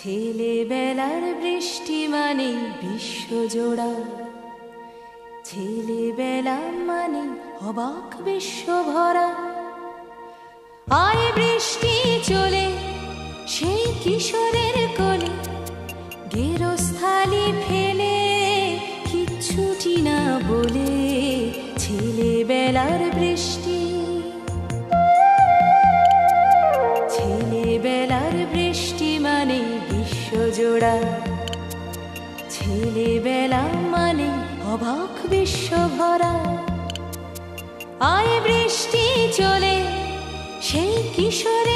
ছেলেবেলার বৃষ্টি মানে বিশ্বজোড়া, ছেলেবেলা মানে অবাক বিশ্ব ভরা। আয় বৃষ্টি চলে সেই কিশোরের কোলে, গেরস্থালি ফেলে কিচ্ছুটি না বলে। ছেলেবেলার বৃষ্টি, ছেলেবেলার বৃষ্টি মানে বিশ্বজোড়া, ছেলেবেলা মানে অবাক বিশ্ব ভরা। আয় বৃষ্টি চলে সেই কিশোরের